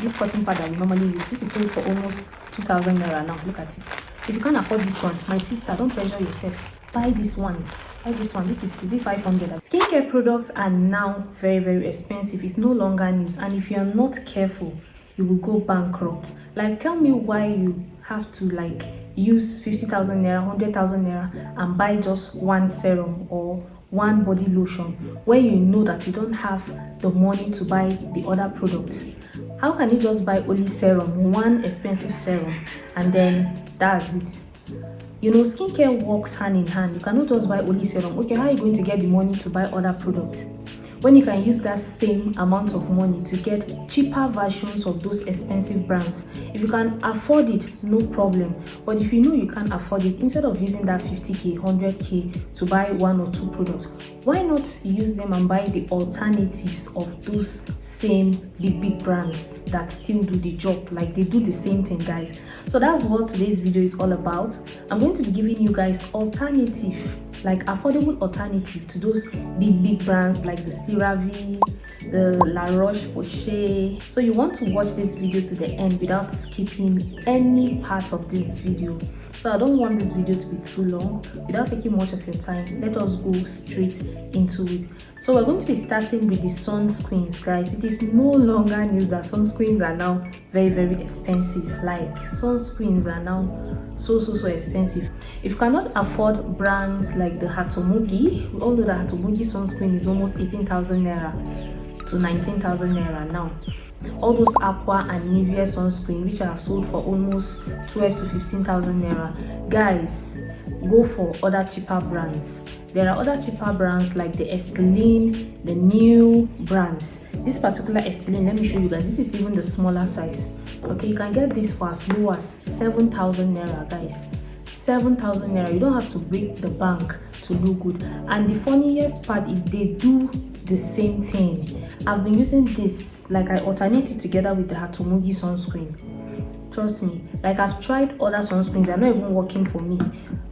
this cotton pad that we normally use. This is sold for almost 2,000 naira now. Look at it. If you can't afford this one, my sister, don't pressure yourself. Buy this one. Buy this one. This is it 500? Skincare products are now very expensive. It's no longer news, and if you are not careful, you will go bankrupt. Like, tell me why you have to like use 50,000 naira, 100,000 naira and buy just one serum or one body lotion when you know that you don't have the money to buy the other products. How can you just buy only serum, one expensive serum, and then that's it? You know, skincare works hand in hand. You cannot just buy only serum. Okay, how are you going to get the money to buy other products when you can use that same amount of money to get cheaper versions of those expensive brands? If you can afford it, no problem. But if you know you can't afford it, instead of using that 50k, 100k to buy one or two products, why not use them and buy the alternatives of those same big brands that still do the job? Like, they do the same thing, guys. So that's what today's video is all about. I'm going to be giving you guys alternative, like affordable alternative to those big brands like the CeraVe, the La Roche-Posay. So you want to watch this video to the end without skipping any part of this video. So I don't want this video to be too long. Without taking much of your time, let us go straight into it. So we're going to be starting with the sunscreens, guys. It is no longer news that sunscreens are now very expensive. Like, sunscreens are now so expensive. If you cannot afford brands like the Hatomugi, we all know that Hatomugi sunscreen is almost 18,000 naira to 19,000 naira now. All those Aqua and Nivea sunscreen, which are sold for almost 12 to 15,000 naira, guys, go for other cheaper brands. There are other cheaper brands like the Estelene, the new brands. This particular Estelene, let me show you guys. This is even the smaller size. Okay, you can get this for as low as 7,000 naira, guys. 7,000 naira. You don't have to break the bank to look good. And the funniest part is they do the same thing. I've been using this, like I alternate it together with the Hatomugi sunscreen. Trust me, like I've tried other sunscreens, they're not even working for me.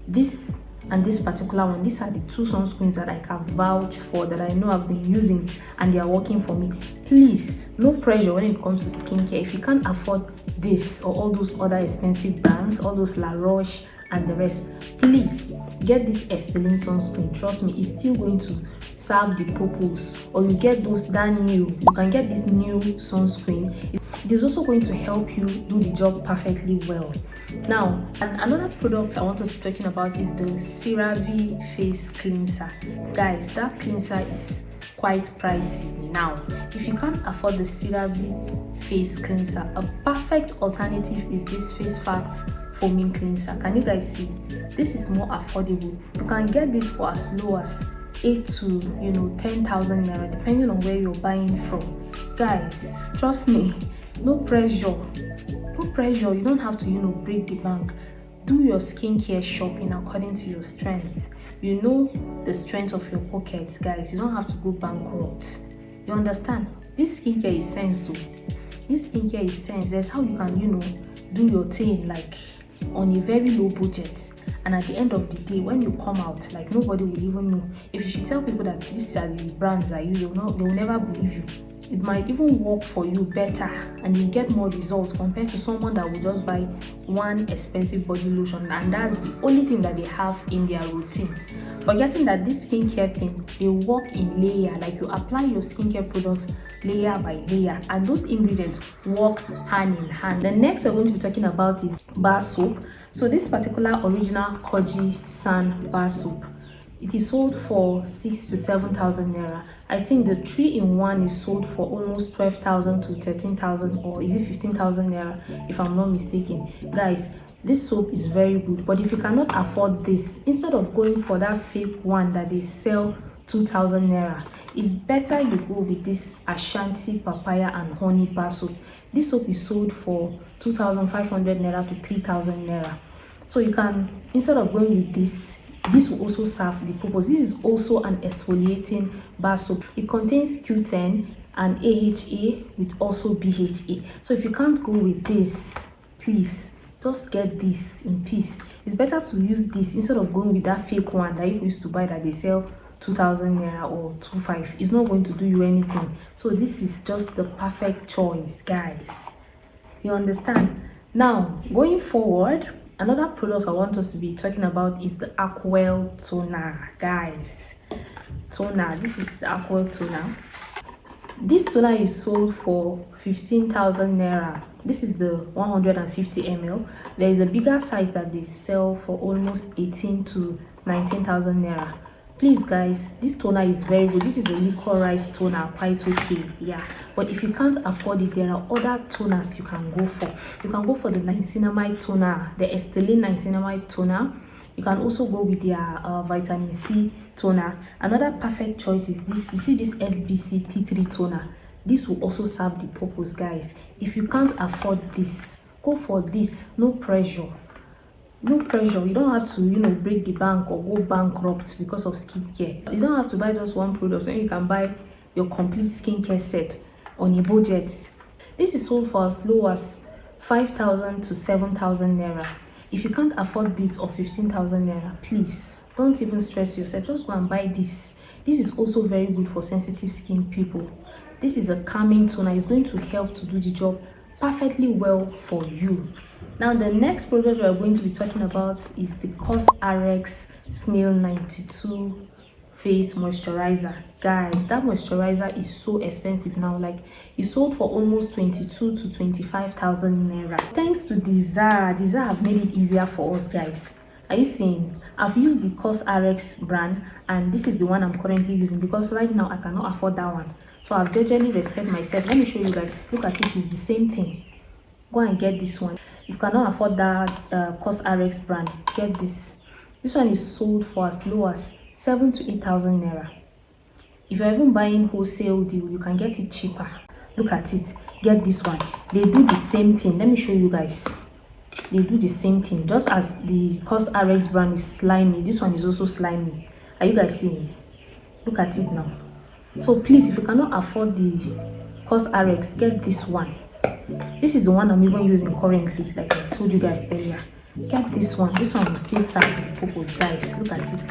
This and this particular one, these are the two sunscreens that I can vouch for, that I know I've been using and they are working for me. Please, no pressure when it comes to skincare. If you can't afford this or all those other expensive brands, all those La Roche and the rest, please get this Estelene sunscreen. Trust me, it's still going to serve the purpose. Or you get those you can get this new sunscreen. It is also going to help you do the job perfectly well. Now, and another product I want us to be talking about is the CeraVe face cleanser. Guys, that cleanser is quite pricey now. If you can't afford the CeraVe face cleanser, a perfect alternative is this Face Facts foaming cleanser. Can you guys see? This is more affordable. You can get this for as low as 8 to 10,000 naira, depending on where you're buying from. Guys, trust me, no pressure. No pressure. You don't have to break the bank. Do your skincare shopping according to your strength. You know the strength of your pockets, guys. You don't have to go bankrupt. You understand? This skincare is sense. This skincare is sense. That's how you can do your thing, like on a very low budget, and at the end of the day, when you come out, like, nobody will even know. If you should tell people that these are the brands I use, they will never believe you. It might even work for you better, and you get more results compared to someone that will just buy one expensive body lotion, and that's the only thing that they have in their routine. Forgetting that this skincare thing, they work in layer. Like, you apply your skincare products layer by layer, and those ingredients work hand in hand. The next we're going to be talking about is bar soap. So this particular original Koji San bar soap, it is sold for 6,000 to 7,000 naira. I think the 3-in-1 is sold for almost 12,000 to 13,000, or is it 15,000 naira if I'm not mistaken. Guys, this soap is very good, but if you cannot afford this, instead of going for that fake one that they sell 2,000 naira, it's better you go with this Ashanti papaya and honey bar soap. This soap is sold for 2,500 naira to 3,000 naira. So you can, instead of going with this will also serve the purpose. This is also an exfoliating bar soap. It contains Q10 and AHA with also BHA. So if you can't go with this, please just get this in peace. It's better to use this instead of going with that fake one that you used to buy that they sell 2,000 naira or 2,500. It's not going to do you anything. So this is just the perfect choice, guys. You understand? Now going forward, another product I want us to be talking about is the Aquel toner, guys. Toner, this is the Aquel toner. This toner is sold for 15,000 naira. This is the 150 ml. There is a bigger size that they sell for almost 18 to 19,000 naira. Please guys, this toner is very good. This is a liquorized toner, quite okay, yeah. But if you can't afford it, there are other toners you can go for. You can go for the niacinamide toner, the Estylane niacinamide toner. You can also go with their vitamin C toner. Another perfect choice is this. You see this SBC T3 toner. This will also serve the purpose, guys. If you can't afford this, go for this. No pressure. No pressure. You don't have to, break the bank or go bankrupt because of skincare. You don't have to buy just one product, and you can buy your complete skincare set on a budget. This is sold for as low as 5,000 to 7,000 naira. If you can't afford this of 15,000 naira, please don't even stress yourself. Just go and buy this. This is also very good for sensitive skin people. This is a calming toner. It's going to help to do the job perfectly well for you. Now the next product we are going to be talking about is the COSRX Snail 92 face moisturizer. Guys, that moisturizer is so expensive now. Like, it's sold for almost 22 to 25,000 naira. Thanks to Desire have made it easier for us, guys. Are you seeing? I've used the COSRX brand, and this is the one I'm currently using because right now I cannot afford that one. So I've generally respect myself. Let me show you guys. Look at it. It's the same thing. Go and get this one. If you cannot afford that COSRX brand, get this. This one is sold for as low as 7 to 8,000 naira. If you're even buying wholesale deal, you can get it cheaper. Look at it. Get this one. They do the same thing. Let me show you guys. They do the same thing. Just as the COSRX brand is slimy, this one is also slimy. Are you guys seeing? Look at it now. So please, if you cannot afford the COSRX, get this one. This is the one I'm even using currently, like I told you guys earlier. Get this one. This one will still serve the purpose, guys. Look at it.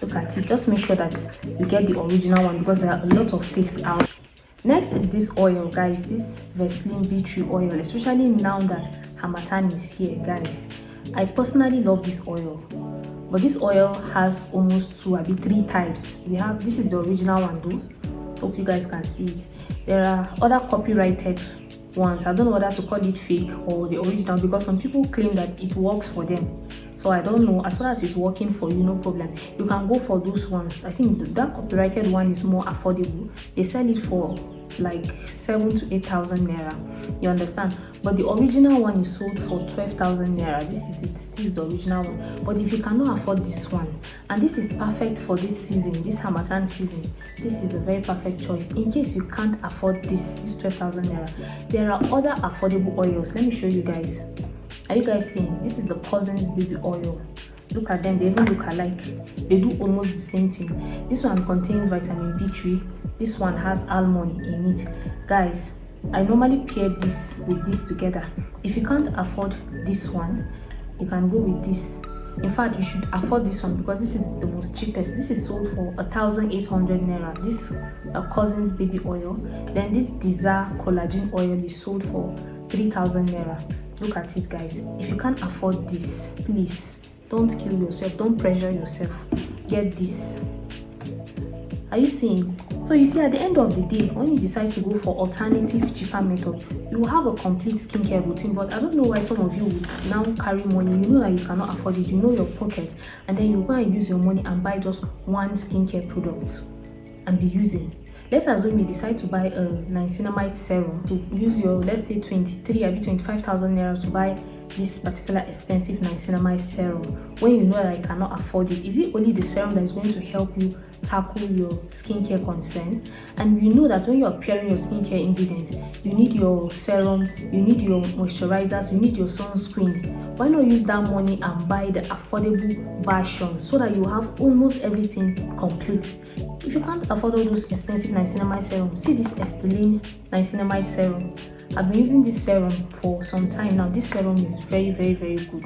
Look at it. Just make sure that you get the original one because there are a lot of fakes out. Next is this oil, guys. This Vaseline B3 oil, especially now that Harmattan is here, guys. I personally love this oil, but this oil has almost 2 or 3 types. We have, this is the original one though. Hope you guys can see it. There are other copyrighted ones. I don't know whether to call it fake or the original because some people claim that it works for them. So I don't know. As far as it's working for you, no problem. You can go for those ones. I think that copyrighted one is more affordable. They sell it for like 7 to 8,000 naira. You understand? But the original one is sold for 12,000 naira. This is it. This is the original one. But if you cannot afford this one, and this is perfect for this season, this Harmattan season, this is a very perfect choice. In case you can't afford this 12,000 naira, there are other affordable oils. Let me show you guys. Are you guys seeing? This is the Cousins baby oil. Look at them. They even look alike. They do almost the same thing. This one contains vitamin B3. This one has almond in it. Guys, I normally pair this with this together. If you can't afford this one, you can go with this. In fact, you should afford this one because this is the most cheapest. This is sold for 1,800 naira. This Cousins baby oil. Then this Desire collagen oil is sold for 3,000 naira. Look at it, guys. If you can't afford this, please don't kill yourself. Don't pressure yourself. Get this. Are you seeing? So you see, at the end of the day, when you decide to go for alternative cheaper method, you will have a complete skincare routine. But I don't know why some of you would now carry money. You know that you cannot afford it. You know your pocket, and then you go and use your money and buy just one skincare product and be using. Let's assume you decide to buy a niacinamide serum, to use your, let's say 23 or 25,000 naira to buy this particular expensive niacinamide serum when you know that you cannot afford it. Is it only the serum that is going to help you tackle your skincare concern? And you know that when you're pairing your skincare ingredients, you need your serum, you need your moisturizers, you need your sunscreen. Why not use that money and buy the affordable version so that you have almost everything complete? If you can't afford all those expensive niacinamide serum, see this Estylane niacinamide serum. I've been using this serum for some time now. This serum is very good.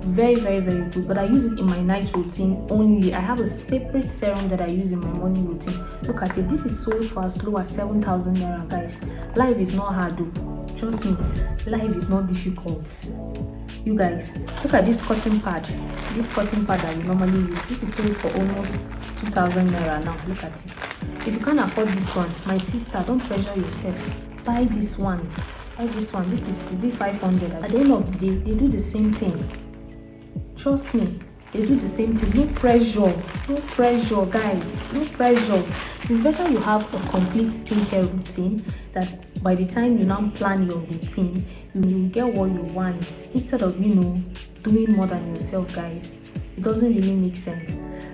Very good. But I use it in my night routine only. I have a separate serum that I use in my morning routine. Look at it. This is sold for as low as 7,000 naira, guys. Life is not hard though. Trust me, life is not difficult. You guys, look at this cotton pad. This cotton pad that you normally use, this is sold for almost 2,000 naira now. Look at it. If you can't afford this one, my sister, don't pressure yourself. Buy this one. Buy this one. This is it 500. At the end of the day, they do the same thing. Trust me, they do the same thing. No pressure. No pressure, guys. No pressure. It's better you have a complete skincare routine that by the time you now plan your routine, you will get what you want instead of, doing more than yourself, guys. It doesn't really make sense.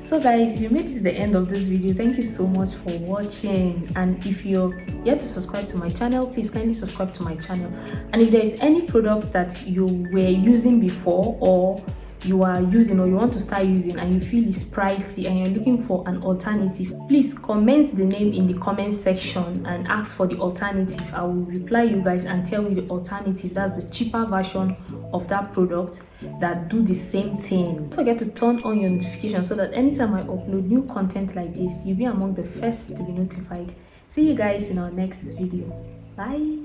So guys, if you made it to the end of this video, thank you so much for watching. And if you're yet to subscribe to my channel, please kindly subscribe to my channel. And if there is any products that you were using before, or you are using, or you want to start using, and you feel it's pricey and you're looking for an alternative, please comment the name in the comment section and ask for the alternative. I will reply you guys and tell you the alternative. That's the cheaper version of that product that do the same thing. Don't forget to turn on your notifications so that anytime I upload new content like this, you'll be among the first to be notified. See you guys in our next video. Bye.